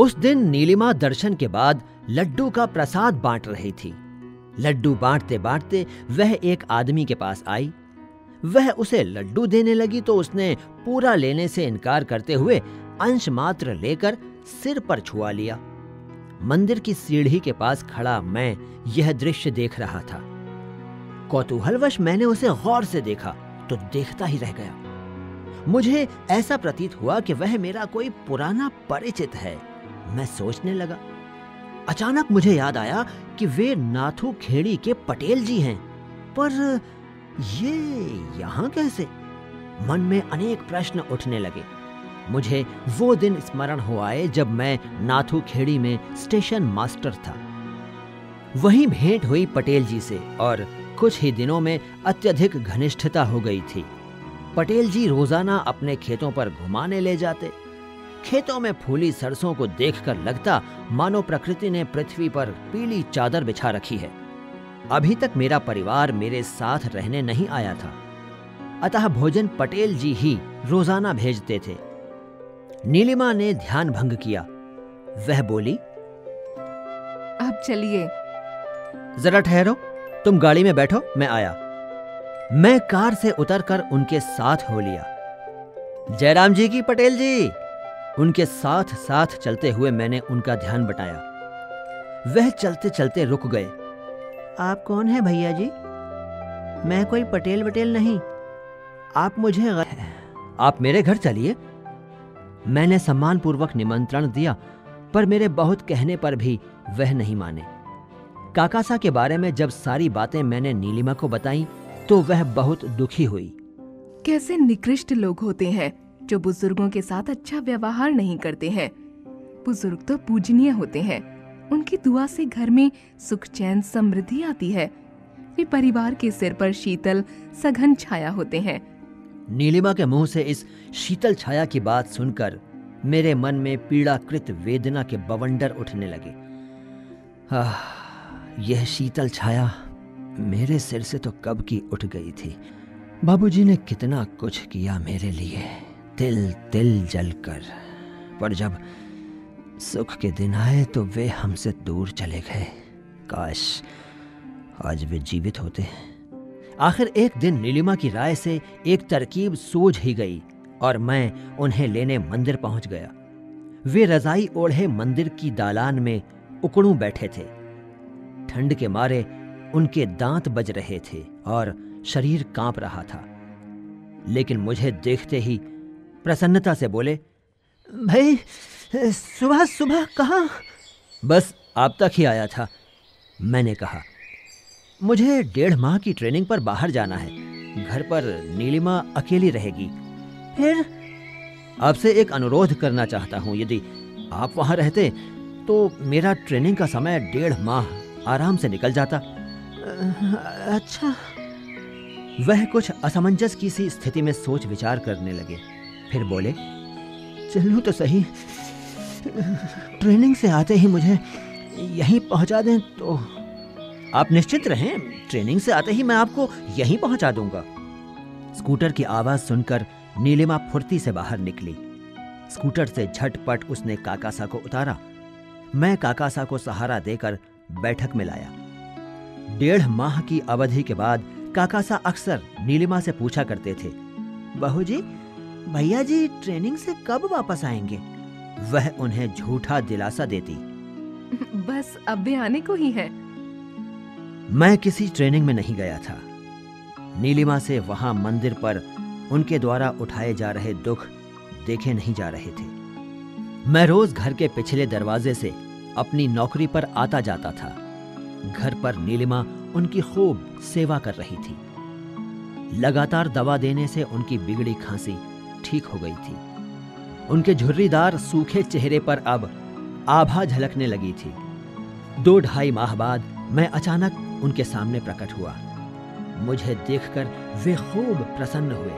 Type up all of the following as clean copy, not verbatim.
उस दिन नीलिमा दर्शन के बाद लड्डू का प्रसाद बांट रही थी। लड्डू बांटते बांटते वह एक आदमी के पास आई। वह उसे लड्डू देने लगी तो उसने पूरा लेने से इनकार करते हुए अंश मात्र लेकर सिर पर छुआ लिया। मंदिर की सीढ़ी के पास खड़ा मैं यह दृश्य देख रहा था। कौतूहलवश मैंने उसे गौर से देखा तो देखता ही रह गया। मुझे ऐसा प्रतीत हुआ कि वह मेरा कोई पुराना परिचित है। मैं सोचने लगा। अचानक मुझे याद आया कि वे नाथू खेड़ी के पटेल जी हैं, पर ये यहां कैसे? मन में अनेक प्रश्न उठने लगे। मुझे वो दिन स्मरण हो आए जब मैं नाथू खेड़ी में स्टेशन मास्टर था। वहीं भेंट हुई पटेल जी से और कुछ ही दिनों में अत्यधिक घनिष्ठता हो गई थी। पटेल जी रोजाना अपने खेतों पर घुमाने ले जाते। खेतों में फूली सरसों को देखकर लगता मानो प्रकृति ने पृथ्वी पर पीली चादर बिछा रखी है। अभी तक मेरा परिवार मेरे साथ रहने नहीं आया था, अतः भोजन पटेल जी ही रोजाना भेजते थे। नीलिमा ने ध्यान भंग किया। वह बोली, अब चलिए। जरा ठहरो, तुम गाड़ी में बैठो, मैं आया। मैं कार से उतरकर उनके साथ हो लिया। जयराम जी की पटेल जी। उनके साथ साथ चलते हुए मैंने उनका ध्यान बटाया। वह चलते चलते रुक गए। आप कौन हैं भैया जी? मैं कोई पटेल वटेल नहीं। आप मुझे आप मेरे घर चलिए। मैंने सम्मानपूर्वक निमंत्रण दिया, पर मेरे बहुत कहने पर भी वह नहीं माने। काकासा के बारे में जब सारी बातें मैंने नीलिमा को बताई तो वह बहुत दुखी हुई। कैसे निकृष्ट लोग होते हैं जो बुजुर्गों के साथ अच्छा व्यवहार नहीं करते हैं। बुजुर्ग तो पूजनीय होते हैं। उनकी दुआ से घर में सुख चैन समृद्धि आती है। वे परिवार के सिर पर शीतल सघन छाया होते हैं। नीलिमा के मुंह से इस शीतल छाया की बात सुनकर मेरे मन में पीड़ाकृत वेदना के बवंडर उठने लगे। यह शीतल छाया मेरे सिर से तो कब की उठ गई थी। बाबूजी ने कितना कुछ किया मेरे लिए, तिल तिल जलकर, पर जब सुख के दिन आए तो वे हमसे दूर चले गए। काश आज वे जीवित होते। आखिर एक दिन नीलिमा की राय से एक तरकीब सूझ ही गई और मैं उन्हें लेने मंदिर पहुंच गया। वे रजाई ओढ़े मंदिर की दालान में उकड़ू बैठे थे। ठंड के मारे उनके दांत बज रहे थे और शरीर कांप रहा था, लेकिन मुझे देखते ही प्रसन्नता से बोले, भाई सुबह सुबह कहाँ? बस आप तक ही आया था। मैंने कहा, मुझे 1.5 माह की ट्रेनिंग पर बाहर जाना है। घर पर नीलिमा अकेली रहेगी। फिर आपसे एक अनुरोध करना चाहता हूं। यदि आप वहां रहते तो मेरा ट्रेनिंग का समय 1.5 माह आराम से निकल जाता। अच्छा। वह कुछ असमंजस की सी स्थिति में सोच विचार करने लगे। फिर बोले, चलूं तो सही। ट्रेनिंग से आते ही मुझे यहीं पहुंचा दें तो? आप निश्चित रहें, ट्रेनिंग से आते ही मैं आपको यहीं पहुंचा दूंगा। स्कूटर की आवाज सुनकर नीलिमा फुर्ती से बाहर निकली। स्कूटर से झटपट उसने काकासा को उतारा। मैं काकासा को सहारा देकर बैठक में लाया। 1.5 माह की अवधि के बाद काकासा अक्सर नीलिमा से पूछा करते थे, बहू जी, भैया जी ट्रेनिंग से कब वापस आएंगे? वह उन्हें झूठा दिलासा देती, बस अब भी आने को ही है। मैं किसी ट्रेनिंग में नहीं गया था। नीलिमा से वहां मंदिर पर उनके द्वारा उठाए जा रहे दुख देखे नहीं जा रहे थे। मैं रोज घर के पिछले दरवाजे से अपनी नौकरी पर आता जाता था। घर पर नीलिमा उनकी खूब सेवा कर रही थी। लगातार दवा देने से उनकी बिगड़ी खांसी ठीक हो गई थी। उनके झुर्रीदार सूखे चेहरे पर अब आभा झलकने लगी थी। 2-2.5 माह बाद मैं अचानक उनके सामने प्रकट हुआ। मुझे देखकर वे खूब प्रसन्न हुए।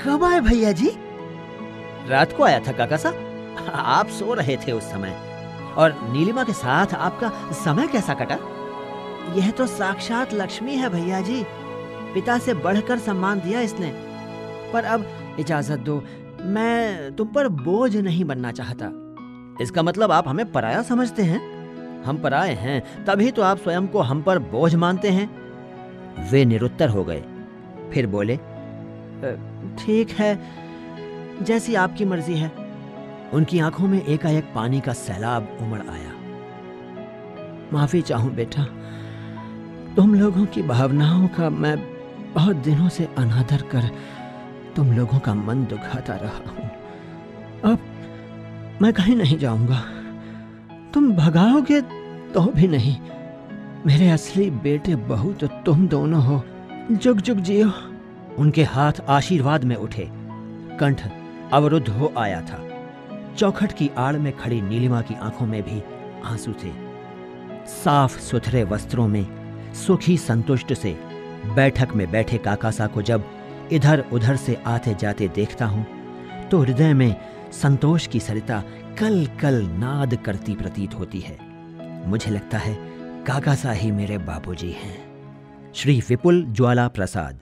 कब आए भैया जी? रात को आया था काकासा। आप सो रहे थे उस समय। और नीलिमा के साथ आपका समय कैसा कटा? यह तो साक्षात लक्ष्मी है भैया जी। पिता से बढ़कर सम्मान दिया इसने। पर अब इजाजत दो, मैं तुम पर बोझ नहीं बनना चाहता। इसका मतलब आप हमें पराया समझते हैं? हम पराये हैं तभी तो आप स्वयं को हम पर बोझ मानते हैं। वे निरुत्तर हो गए। फिर बोले, ठीक है, जैसी आपकी मर्जी है। उनकी आंखों में एकाएक पानी का सैलाब उमड़ आया। माफी चाहूं बेटा, तुम लोगों की भावनाओं का मैं बहुत दिनों से अनादर कर तुम लोगों का मन दुखाता रहा हूं। अब मैं कहीं नहीं जाऊंगा। तुम भगाओगे तो भी नहीं। मेरे असली बेटे बहू तो तुम दोनों हो। जुग जुग जियो। उनके हाथ आशीर्वाद में उठे। कंठ अवरुद्ध हो आया था। चौखट की आड़ में खड़ी नीलिमा की आंखों में भी आंसू थे। साफ सुथरे वस्त्रों में सुखी संतुष्ट से बैठक में बैठे काकासा को जब इधर उधर से आते जाते देखता हूं तो हृदय में संतोष की सरिता कल कल नाद करती प्रतीत होती है। मुझे लगता है काकासा ही मेरे बाबूजी हैं। श्री विपुल ज्वाला प्रसाद।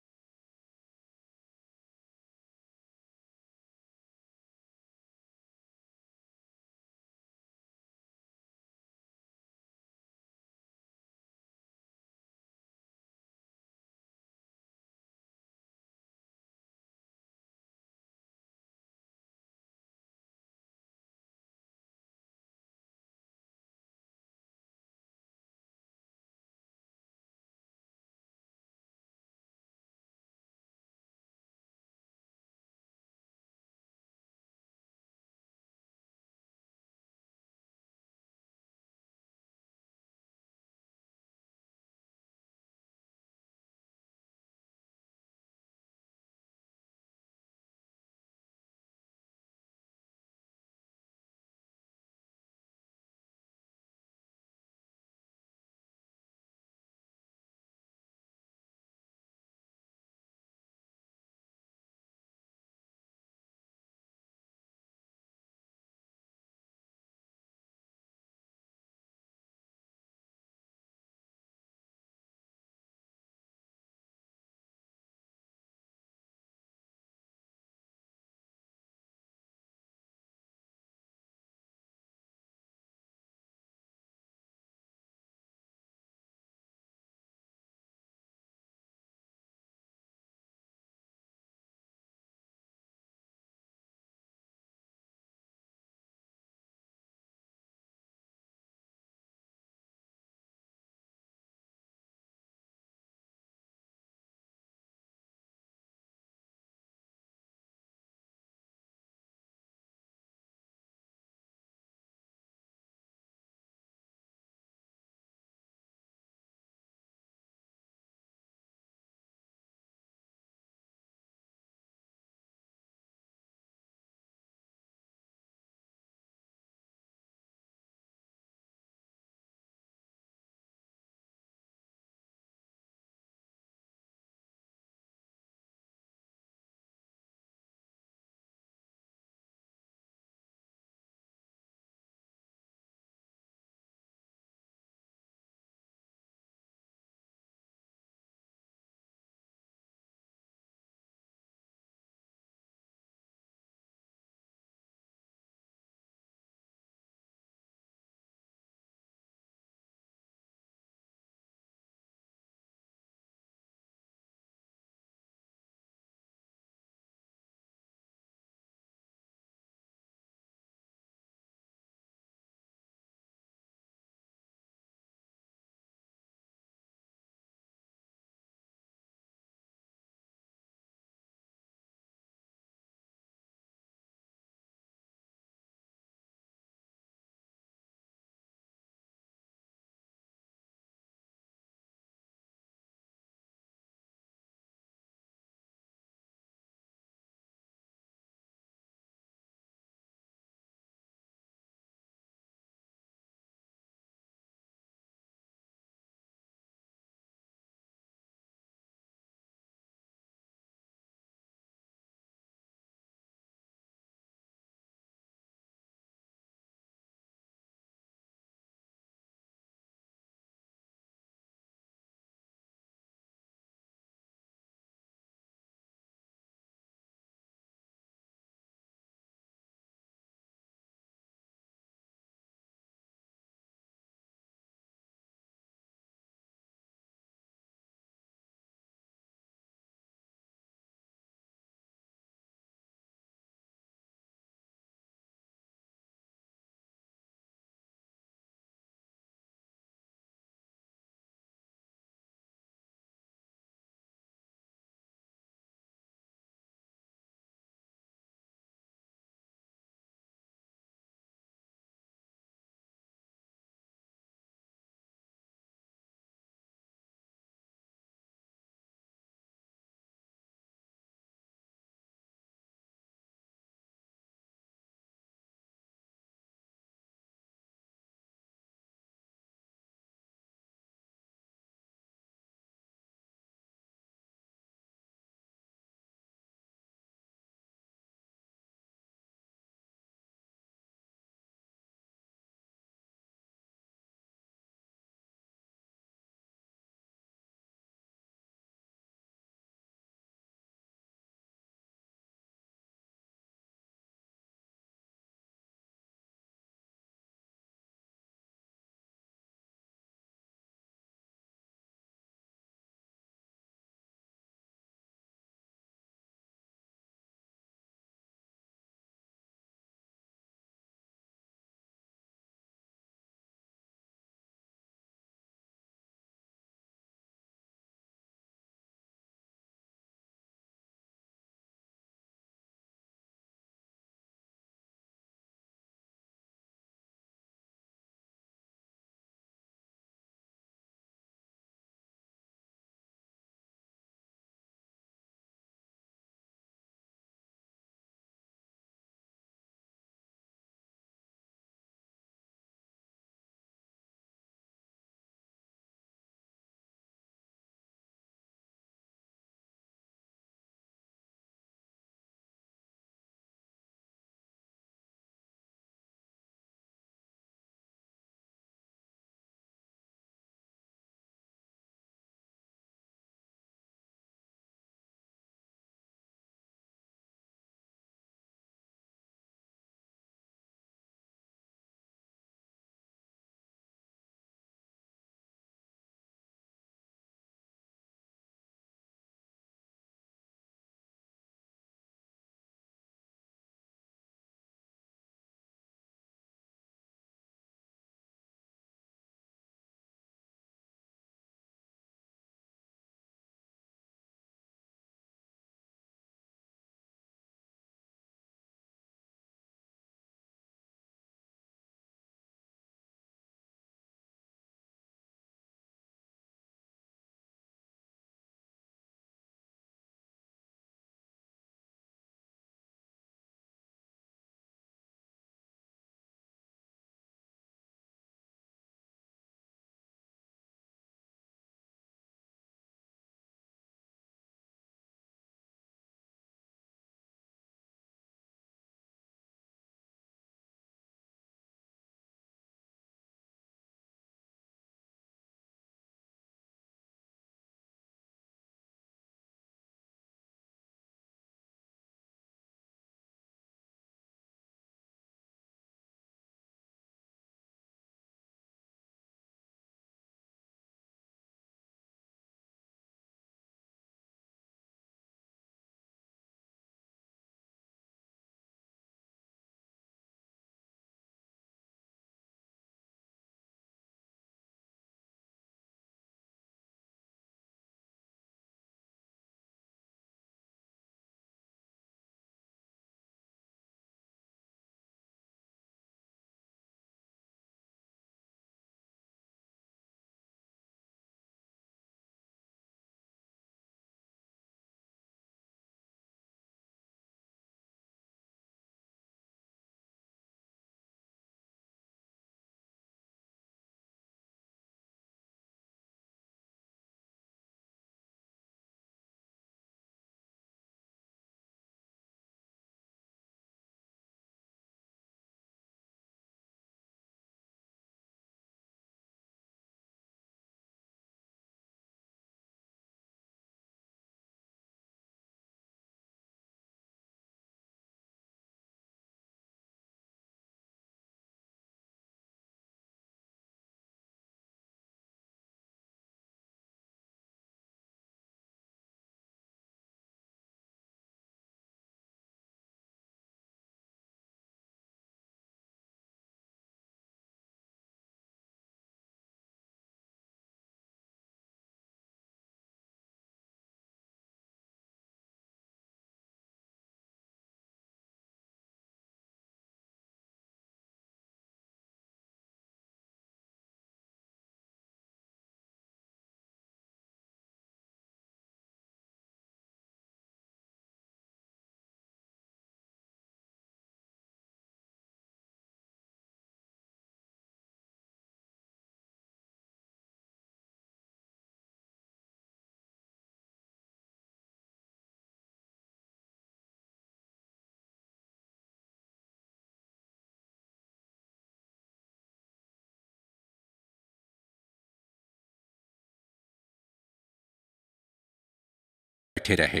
बैठे रहे।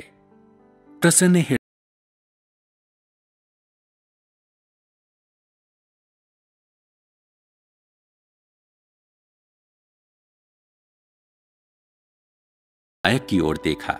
प्रसन्न हृदय नायक की ओर देखा।